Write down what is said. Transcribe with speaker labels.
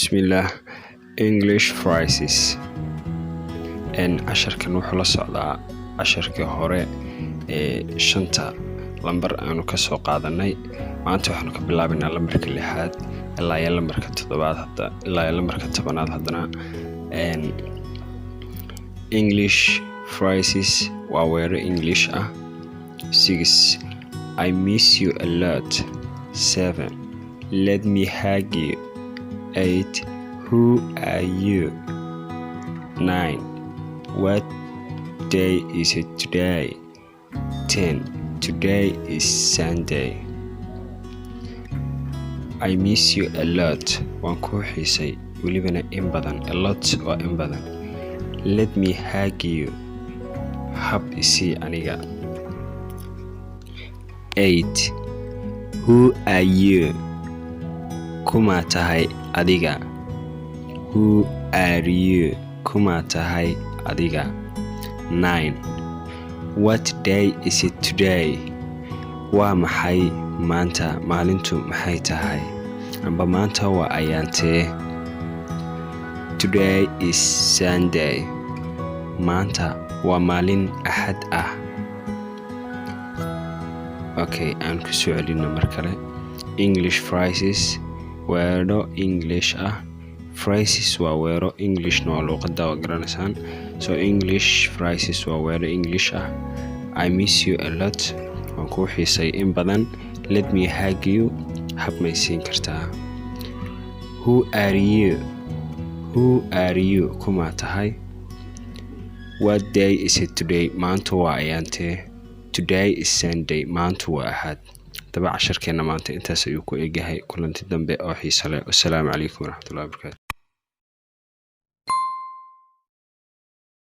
Speaker 1: Bismillah. English phrases. casharkan wuxuu la socdaa casharkii hore shanta lambar aanu ka soo qaadanay. maanta waxaanu ka bilaabaynaa lambarka 6 ilaa lambarka 7 hadda ilaa lambarka 10 hadana. English phrases waa weero English ah. 6 I miss you a lot. 7 let me hug you. 8 who are you. 9 what day is it today. 10 today is Sunday. I miss you a lot. waan ku xiisay walibana in badan. A lot waa in badan. Let me hug you. hab isi aniga. 8 who are you. kuma tahay adiga. Who are you. kuma tahay adiga. 9 what day is it today. waa maxay maanta maalintu maxay tahay amba maanta waa ayaantee. Today is Sunday. maanta waa maalin axad ah. Okay, aan ku soo celino mar kale. English phrases weero English ah. Phrases waa weero English no luqadda waa garanaysaan. So English phrases waa weero English ah. I miss you a lot. waan ku xiisay in badan. Let me hug you. hab may siin kartaa. Who are you. Who are you. kuma tahay. What day is it today. maanta waa ayaantee. Today is Sunday. maanta waa axad. daba casharkeena maanta intaas ayuu ku eegahay. kulanti dambe oo xiiso leh. Assalaamu calaykum waraxmatullaahi wabarakaatu.